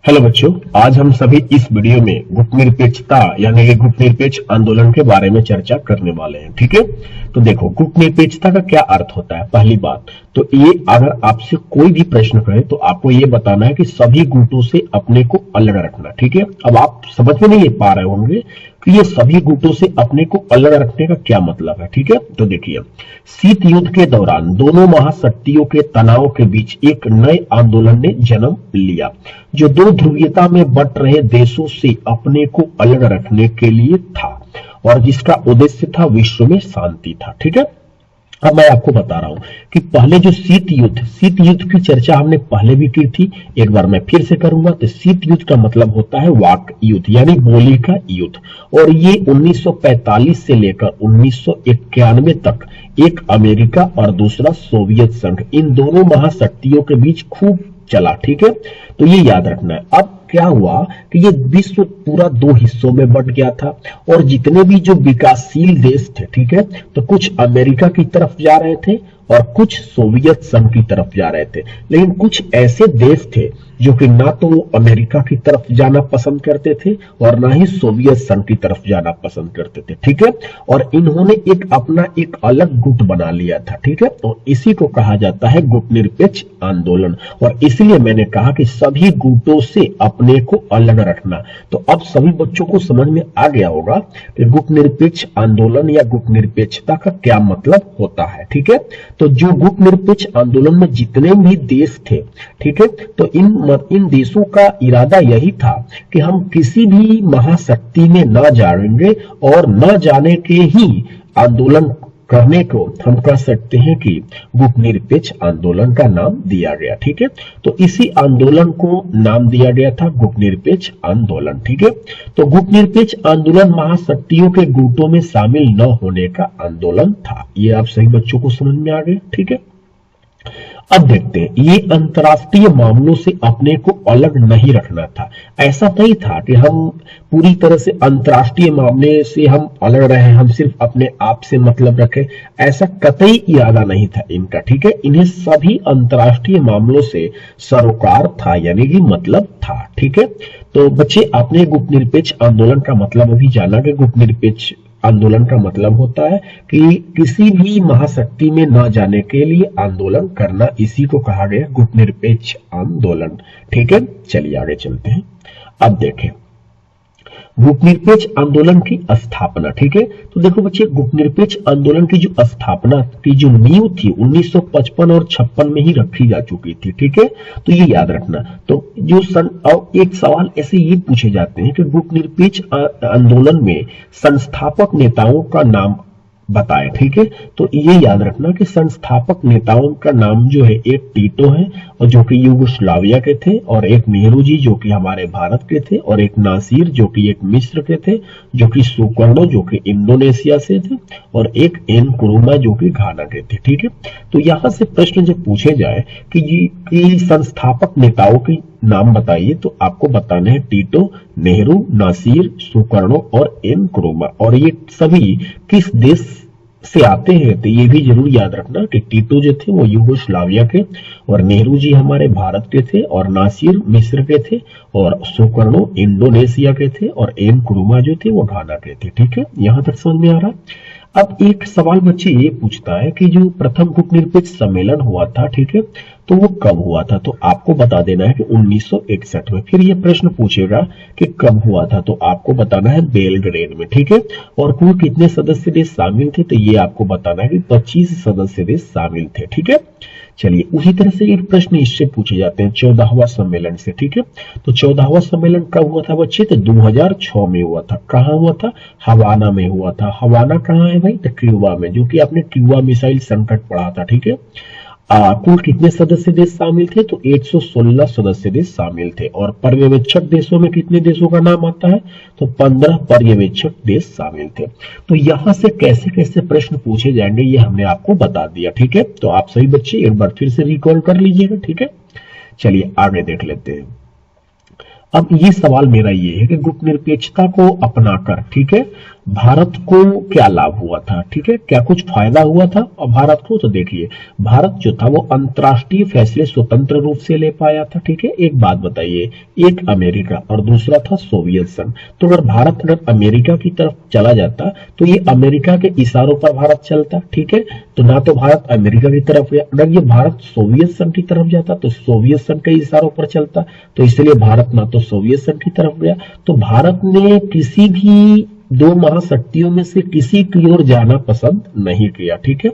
Hello बच्चों, आज हम सभी इस वीडियो में गुटनिरपेक्षता यानी कि गुटनिरपेक्ष आंदोलन के बारे में चर्चा करने वाले हैं। ठीक है, तो देखो गुटनिरपेक्षता का क्या अर्थ होता है। पहली बात तो ये, अगर आपसे कोई भी प्रश्न करे तो आपको ये बताना है कि सभी गुटों से अपने को अलग रखना। ठीक है, अब आप समझ में नहीं पा रहे होंगे कि ये सभी गुटों से अपने को अलग रखने का क्या मतलब है। ठीक है, तो देखिए, शीत युद्ध के दौरान दोनों महाशक्तियों के तनाव के बीच एक नए आंदोलन ने जन्म लिया जो दो ध्रुवीयता में बंट रहे देशों से अपने को अलग रखने के लिए था और जिसका उद्देश्य था विश्व में शांति था। ठीक है, अब मैं आपको बता रहा हूं कि पहले जो शीत युद्ध की चर्चा हमने पहले भी की थी, एक बार मैं फिर से करूंगा। तो शीत युद्ध का मतलब होता है वाक युद्ध यानी गोली का युद्ध, और ये 1945 से लेकर 1991 तक एक अमेरिका और दूसरा सोवियत संघ, इन दोनों महाशक्तियों के बीच खूब चला। ठीक है, तो ये याद रखना है। अब क्या हुआ कि ये विश्व पूरा दो हिस्सों में बंट गया था और जितने भी जो विकासशील देश थे, ठीक है, तो कुछ अमेरिका की तरफ जा रहे थे और कुछ सोवियत संघ की तरफ जा रहे थे। लेकिन कुछ ऐसे देश थे जो कि ना तो वो अमेरिका की तरफ जाना पसंद करते थे और ना ही सोवियत संघ की तरफ जाना पसंद करते थे। ठीक है, और इन्होंने एक अपना एक अलग गुट बना लिया था। ठीक है, और इसी को कहा जाता है गुटनिरपेक्ष आंदोलन, और इसलिए मैंने कहा कि सभी गुटों से अपने को अलग रखना। तो अब सभी बच्चों को समझ में आ गया होगा कि गुटनिरपेक्ष आंदोलन या गुटनिरपेक्षता का क्या मतलब होता है। ठीक है, तो जो गुटनिरपेक्ष आंदोलन में जितने भी देश थे, ठीक है, तो इन देशों का इरादा यही था कि हम किसी भी महाशक्ति में न जाएंगे और न जाने के ही आंदोलन करने को हम कह सकते हैं कि गुटनिरपेक्ष आंदोलन का नाम दिया गया। ठीक है, तो इसी आंदोलन को नाम दिया गया था गुटनिरपेक्ष आंदोलन। ठीक है, तो गुटनिरपेक्ष आंदोलन महाशक्तियों के गुटों में शामिल न होने का आंदोलन था। ये आप सही बच्चों को समझ में आ गए। ठीक है, अब देखते हैं, ये अंतरराष्ट्रीय मामलों से अपने को अलग नहीं रखना था। ऐसा नहीं था कि हम पूरी तरह से अंतरराष्ट्रीय मामले से हम अलग रहे, हम सिर्फ अपने आप से मतलब रखें, ऐसा कतई इरादा नहीं था इनका। ठीक है, इन्हें सभी अंतरराष्ट्रीय मामलों से सरोकार था यानी कि मतलब था। ठीक है, तो बच्चे आपने गुटनिरपेक्ष आंदोलन का मतलब अभी जाना कि गुटनिरपेक्ष आंदोलन का मतलब होता है कि किसी भी महाशक्ति में न जाने के लिए आंदोलन करना, इसी को कहा गया गुटनिरपेक्ष आंदोलन। ठीक है, चलिए आगे चलते हैं। अब देखें गुटनिरपेक्ष आंदोलन की स्थापना। ठीक है, तो देखो बच्चे, गुटनिरपेक्ष आंदोलन की जो स्थापना की जो नींव थी 1955 और 56 में ही रखी जा चुकी थी। ठीक है, तो ये याद रखना। तो जो और एक सवाल ऐसे ये पूछे जाते हैं कि गुटनिरपेक्ष आंदोलन में संस्थापक नेताओं का नाम बताएं। ठीक है, तो ये याद रखना कि संस्थापक नेताओं का नाम जो है, एक टीटो है और जो कि यूगोस्लाविया के थे, और एक नेहरू जी जो कि हमारे भारत के थे, और एक नासिर जो कि एक मिस्र के थे, जो कि सुकर्णो जो कि इंडोनेशिया से थे, और एक एन कुरुमा जो कि घाना के थे। ठीक है, तो यहां से प्रश्न जब पूछे जाए कि संस्थापक नेताओं के नाम बताइए, तो आपको बताना है टीटो, नेहरू, नासिर, सुकर्णो और एन कुरुमा, और ये सभी किस देश से आते हैं। तो ये भी जरूर याद रखना कि टीटो जो थे वो यूगोस्लाविया के, और नेहरू जी हमारे भारत के थे, और नासिर मिस्र के थे, और सुकर्णो इंडोनेशिया के थे, और एन कुरुमा जो थे वो घाना के थे। ठीक है, यहां तक समझ में आ रहा। अब एक सवाल बच्चे ये पूछता है कि जो प्रथम गुटनिरपेक्ष सम्मेलन हुआ था, ठीक है, तो वो कब हुआ था। तो आपको बता देना है कि 1961 में। फिर ये प्रश्न पूछेगा कि कब हुआ था, तो आपको बताना है बेलग्रेड में। ठीक है, और कुल कितने सदस्य देश शामिल थे, तो ये आपको बताना है कि 25 सदस्य देश शामिल थे। ठीक है, चलिए उसी तरह से एक प्रश्न इससे पूछे जाते हैं 14वां सम्मेलन से। ठीक है, तो 14वां सम्मेलन कब हुआ था बच्चे, तो 2006 में हुआ था। कहाँ हुआ था, हवाना में हुआ था। हवाना कहाँ है भाई, तो क्यूबा में, जो कि आपने क्यूबा मिसाइल संकट पढ़ा था। ठीक है, कुल कितने सदस्य देश शामिल थे, तो 116 सदस्य देश शामिल थे, और पर्यवेक्षक देशों में कितने देशों का नाम आता है, तो 15 पर्यवेक्षक देश शामिल थे। तो यहां से कैसे कैसे प्रश्न पूछे जाएंगे ये हमने आपको बता दिया। ठीक है, तो आप सही बच्चे एक बार फिर से रिकॉल कर लीजिएगा। ठीक है, चलिए आगे देख लेते हैं। अब ये सवाल मेरा ये है कि गुटनिरपेक्षता को अपनाकर, ठीक है, भारत को क्या लाभ हुआ था, ठीक है, क्या कुछ फायदा हुआ था और भारत को? तो देखिए, भारत जो था वो अंतर्राष्ट्रीय फैसले स्वतंत्र रूप से ले पाया था, ठीक है। एक बात बताइए, एक अमेरिका और दूसरा था सोवियत संघ। तो अगर भारत अगर अमेरिका की तरफ चला जाता तो ये अमेरिका के इशारों पर भारत चलता, ठीक है। तो ना तो भारत अमेरिका की तरफ गया, अगर ये भारत सोवियत संघ की तरफ जाता तो सोवियत संघ के इशारों पर चलता, तो इसलिए भारत ना तो सोवियत संघ की तरफ गया। तो भारत ने किसी भी दो महाशक्तियों में से किसी की ओर जाना पसंद नहीं किया, ठीक है।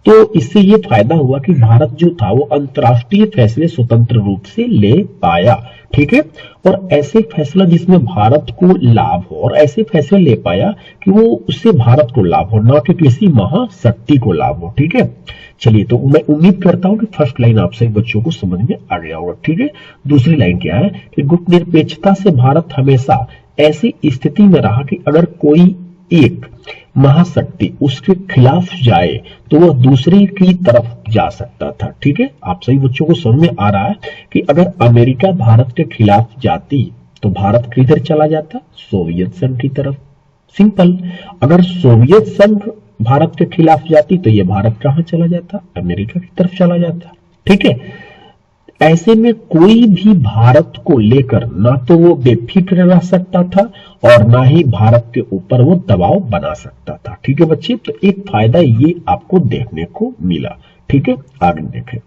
तो इससे ये फायदा हुआ कि भारत जो था वो अंतर्राष्ट्रीय फैसले स्वतंत्र रूप से ले पाया, ठीक है। और ऐसे फैसला जिसमें भारत को लाभ हो, और ऐसे फैसले ले पाया कि वो उससे भारत को लाभ हो, ना कि किसी महाशक्ति को लाभ हो, ठीक है। चलिए, तो मैं उम्मीद करता हूं कि फर्स्ट लाइन आप सभी बच्चों को समझ में आ गया होगा, ठीक है। दूसरी लाइन क्या है कि गुटनिरपेक्षता से भारत हमेशा ऐसी स्थिति में रहा कि अगर कोई एक महाशक्ति उसके खिलाफ जाए तो वह दूसरी की तरफ जा सकता था, ठीक है। आप सभी बच्चों को समझ में आ रहा है कि अगर अमेरिका भारत के खिलाफ जाती तो भारत किधर चला जाता? सोवियत संघ की तरफ। सिंपल। अगर सोवियत संघ भारत के खिलाफ जाती तो ये भारत कहां चला जाता? अमेरिका की तरफ चला जाता, ठीक है। ऐसे में कोई भी भारत को लेकर ना तो वो बेफिक्र रह सकता था और ना ही भारत के ऊपर वो दबाव बना सकता था, ठीक है बच्चे। तो एक फायदा ये आपको देखने को मिला, ठीक है। आगे देखें।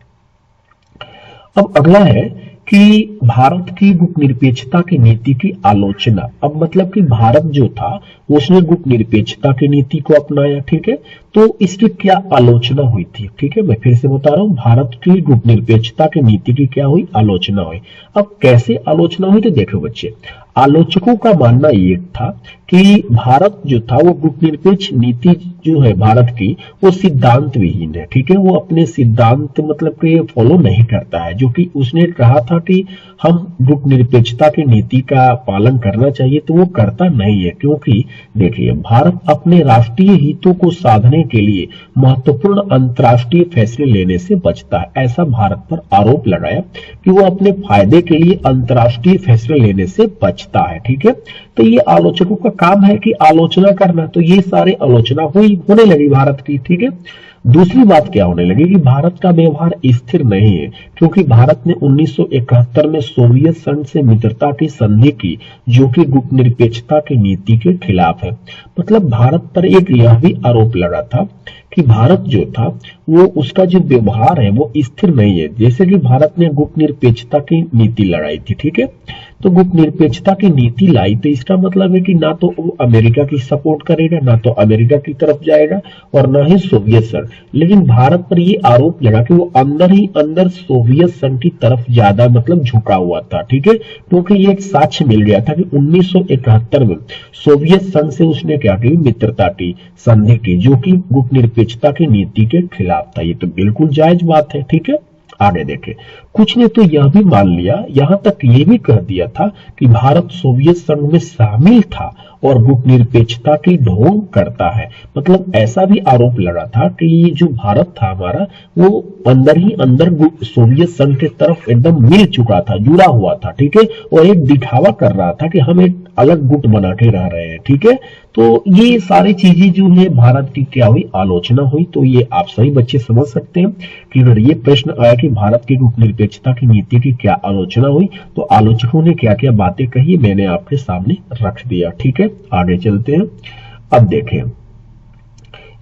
अब अगला है कि भारत की गुटनिरपेक्षता की नीति की आलोचना। अब मतलब कि भारत जो था उसने गुटनिरपेक्षता की नीति को अपनाया, ठीक है। तो इसकी क्या आलोचना हुई थी, ठीक है। मैं फिर से बता रहा हूं, भारत की गुटनिरपेक्षता की नीति की क्या हुई? आलोचना हुई। अब कैसे आलोचना हुई? तो देखो बच्चे, आलोचकों का मानना ये था कि भारत जो था वो गुटनिरपेक्ष नीति जो है भारत की वो सिद्धांत विहीन है, ठीक है। वो अपने सिद्धांत मतलब कि फॉलो नहीं करता है, जो कि उसने कहा था कि हम गुटनिरपेक्षता की नीति का पालन करना चाहिए, तो वो करता नहीं है। क्योंकि देखिए, भारत अपने राष्ट्रीय हितों को साधने के लिए महत्वपूर्ण अंतर्राष्ट्रीय फैसले लेने से बचता है। ऐसा भारत पर आरोप लगाया कि वो अपने फायदे के लिए अंतर्राष्ट्रीय फैसले लेने से बचता है, ठीक है। तो ये आलोचकों का काम है कि आलोचना करना। तो ये सारे आलोचना होने लगी भारत की, ठीक है। दूसरी बात क्या होने लगी कि भारत का व्यवहार स्थिर नहीं है, क्योंकि भारत ने 1971 में सोवियत संघ से मित्रता की संधि की, जो कि गुटनिरपेक्षता की नीति के खिलाफ है। मतलब भारत पर एक यह भी आरोप लगा था कि भारत जो था वो उसका जो व्यवहार है वो स्थिर नहीं है। जैसे कि भारत ने गुटनिरपेक्षता की नीति लगाई थी, ठीक है। तो गुटनिरपेक्षता की नीति लाई तो इसका मतलब है कि ना तो वो अमेरिका की सपोर्ट करेगा, ना तो अमेरिका की तरफ जाएगा और ना ही सोवियत संघ। लेकिन भारत पर ये आरोप लगा कि वो अंदर ही अंदर सोवियत संघ की तरफ ज्यादा मतलब झुका हुआ था, ठीक है। क्योंकि ये एक साक्ष्य मिल गया था कि 1971 में सोवियत संघ से उसने क्या की? मित्रता की संधि की, जो कि गुटनिरपेक्षता की नीति के खिलाफ था। ये तो बिल्कुल जायज बात है, ठीक है। आगे देखें। कुछ ने तो यह भी मान लिया, यहां तक ये भी कह दिया था कि भारत सोवियत संघ में शामिल था और गुटनिरपेक्षता की ढोंग करता है। मतलब ऐसा भी आरोप लगा था कि ये जो भारत था हमारा वो अंदर ही अंदर सोवियत संघ की तरफ एकदम मिल चुका था, जुड़ा हुआ था, ठीक है। और एक दिखावा कर रहा था कि हम एक अलग गुट बना के रह रहे हैं, ठीक है। तो ये सारी चीजें जो है भारत की क्या हुई? आलोचना हुई। तो ये आप सभी बच्चे समझ सकते हैं कि अगर ये प्रश्न आया कि भारत की गुटनिरपेक्षता की नीति की क्या आलोचना हुई, तो आलोचकों ने क्या क्या बातें कही मैंने आपके सामने रख दिया, ठीक है। आगे चलते हैं। अब देखें,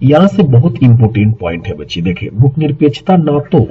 यहां से बहुत इंपोर्टेंट पॉइंट है बच्चे। देखिए, गुटनिरपेक्षता ना तो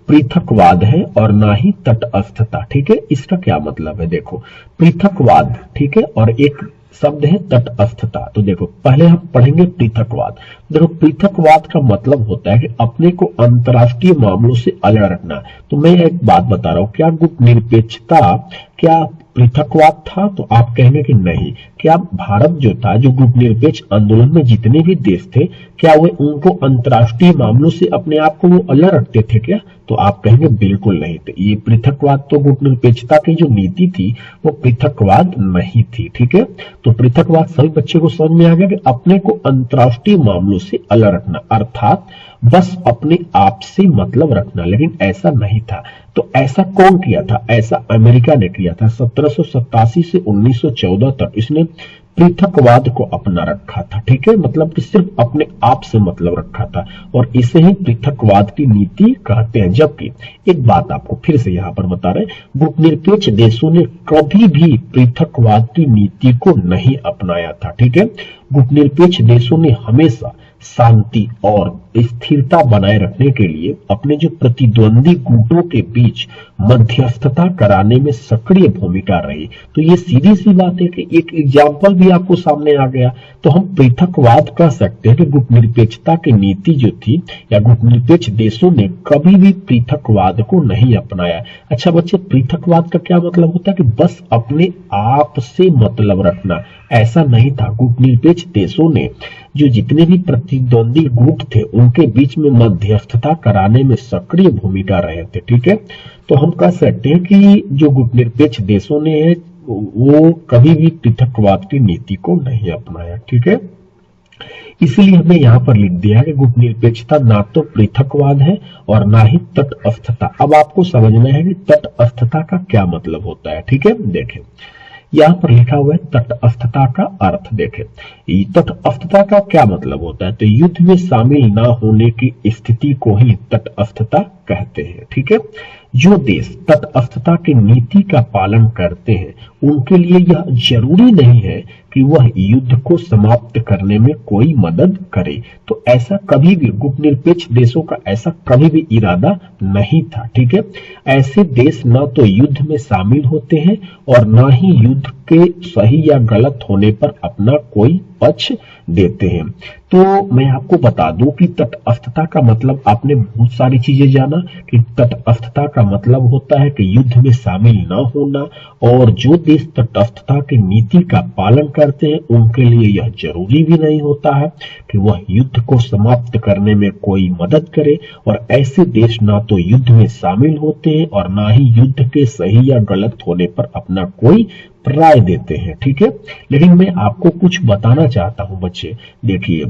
पृथकवाद है और ना ही तटस्थता, ठीक है। इसका क्या मतलब है? देखो, पृथकवाद, ठीक है, और एक शब्द है तटस्थता। तो देखो, पहले हम पढ़ेंगे पृथकवाद। देखो, पृथकवाद का मतलब होता है कि अपने को अंतर्राष्ट्रीय मामलों से अलग रखना। तो मैं एक बात बता रहा हूं, क्या गुटनिरपेक्षता क्या पृथकवाद था? तो आप कहेंगे कि नहीं। क्या भारत जो था, जो गुटनिरपेक्ष आंदोलन में जितने भी देश थे, क्या वे उनको अंतर्राष्ट्रीय मामलों से अपने आप को वो अलग रखते थे क्या? तो आप कहेंगे बिल्कुल नहीं। तो ये पृथकवाद तो गुटनिरपेक्षता की जो नीति थी वो पृथकवाद नहीं थी, ठीक है। तो पृथकवाद सभी बच्चे को समझ में आ गया कि अपने को अंतर्राष्ट्रीय मामलों से अलग रखना, अर्थात बस अपने आप से मतलब रखना। लेकिन ऐसा नहीं था। तो ऐसा कौन किया था? ऐसा अमेरिका ने किया था। 1787 से 1914 तक इसने पृथकवाद को अपना रखा था। ठीक है, मतलब कि सिर्फ अपने आप से मतलब रखा था और इसे ही पृथकवाद की नीति कहते हैं। जबकि एक बात आपको फिर से यहाँ पर बता रहे, गुटनिरपेक्ष देशों ने कभी भी पृथकवाद की नीति को नहीं अपनाया था। ठीक है, गुटनिरपेक्ष देशों ने हमेशा शांति और स्थिरता बनाए रखने के लिए अपने जो प्रतिद्वंदी गुटों के बीच मध्यस्थता कराने में सक्रिय भूमिका रही। तो ये सीधी सी बात है कि एक एग्जाम्पल भी आपको सामने आ गया, तो हम पृथकवाद कह सकते हैं कि गुटनिरपेक्षता की नीति जो थी या गुटनिरपेक्ष देशों ने कभी भी पृथकवाद को नहीं अपनाया। अच्छा बच्चे, पृथकवाद का क्या मतलब होता है कि बस अपने आप से मतलब रखना, ऐसा नहीं था। गुटनिरपेक्ष देशों ने जो जितने भी प्रतिद्वंदी गुट थे उनके बीच में मध्यस्थता कराने में सक्रिय भूमिका रहे थे। ठीक है, तो हम कह सकते हैं कि जो गुटनिरपेक्ष देशों ने वो कभी भी पृथकवाद की नीति को नहीं अपनाया। ठीक है, इसलिए हमने यहाँ पर लिख दिया है कि गुटनिरपेक्षता ना तो पृथकवाद है और ना ही तटस्थता। अब आपको समझना है कि तटस्थता का क्या मतलब होता है। ठीक है, देखें यहाँ पर लिखा हुआ है तटस्थता का अर्थ। देखें, तटस्थता का क्या मतलब होता है, तो युद्ध में शामिल ना होने की स्थिति को ही तटस्थता कहते हैं। ठीक है, जो देश तटस्थता की नीति का पालन करते हैं उनके लिए यह जरूरी नहीं है कि वह युद्ध को समाप्त करने में कोई मदद करे। तो ऐसा कभी भी गुटनिरपेक्ष देशों का ऐसा कभी भी इरादा नहीं था। ठीक है, ऐसे देश न तो युद्ध में शामिल होते हैं और न ही युद्ध के सही या गलत होने पर अपना कोई पक्ष देते हैं। तो मैं आपको बता दूं कि तटस्थता का मतलब आपने बहुत सारी चीजें जाना कि तटस्थता का मतलब होता है कि युद्ध में शामिल न होना, और जो देश तटस्थता की नीति का पालन करते हैं उनके लिए यह जरूरी भी नहीं होता है कि वह युद्ध को समाप्त करने में कोई मदद करे, और ऐसे देश ना तो युद्ध में शामिल होते हैं और ना ही युद्ध के सही या गलत होने पर अपना कोई राय देते हैं। ठीक है, लेकिन मैं आपको कुछ बताना चाहता हूं बच्चे। देखिए,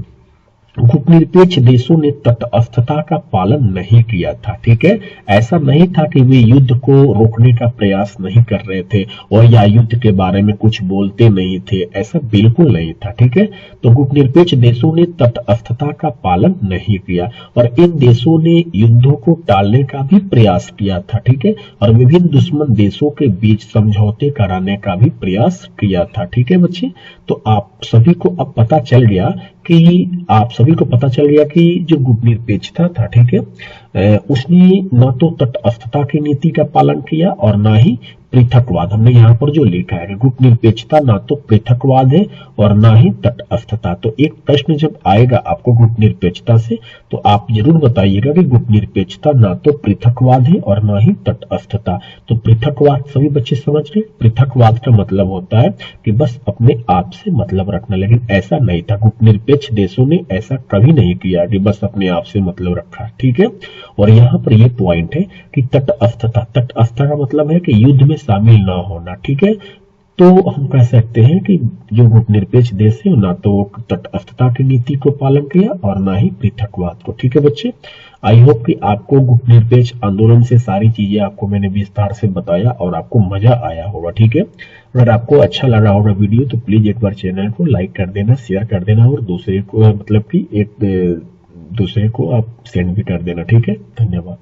गुटनिरपेक्ष देशों ने तटस्थता का पालन नहीं किया था। ठीक है, ऐसा नहीं था कि वे युद्ध को रोकने का प्रयास नहीं कर रहे थे और या युद्ध के बारे में कुछ बोलते नहीं थे, ऐसा बिल्कुल नहीं था। ठीक है, तो गुटनिरपेक्ष देशों ने तटस्थता का पालन नहीं किया और इन देशों ने युद्धों को टालने का भी प्रयास किया था। ठीक है, और विभिन्न दुश्मन देशों के बीच समझौते कराने का भी प्रयास किया था। ठीक है बच्चे, तो आप सभी को अब पता चल गया कि जो गुटनिरपेक्षता था, ठीक है, उसने न तो तटस्थता की नीति का पालन किया और ना ही पृथकवाद। हमने यहाँ पर जो लिखा है कि गुटनिरपेक्षता ना तो पृथकवाद है और ना ही तटस्थता। तो एक प्रश्न जब आएगा आपको गुटनिरपेक्षता से, तो आप जरूर बताइएगा कि गुटनिरपेक्षता ना तो पृथकवाद है और ना ही तटस्थता। तो पृथकवाद सभी बच्चे समझ गए, पृथकवाद का मतलब होता है कि बस अपने आप से मतलब रखना, लेकिन ऐसा नहीं था। गुटनिरपेक्ष देशों ने ऐसा कभी नहीं किया कि बस अपने आप से मतलब रखा। ठीक है, और यहाँ पर ये पॉइंट है कि तटस्थता का मतलब है कि युद्ध में शामिल ना होना। ठीक है, तो हम कह सकते हैं कि जो गुटनिरपेक्ष देश है ना तो तटस्थता की नीति को पालन किया और ना ही पृथकवाद को। ठीक है बच्चे, आई होप कि आपको गुटनिरपेक्ष आंदोलन से सारी चीजें आपको मैंने विस्तार से बताया और आपको मजा आया होगा। ठीक है, अगर आपको अच्छा लगा होगा वीडियो तो प्लीज एक बार चैनल को लाइक कर देना, शेयर कर देना और दूसरे को मतलब कि एक दूसरे को आप सेंड भी कर देना। ठीक है, धन्यवाद।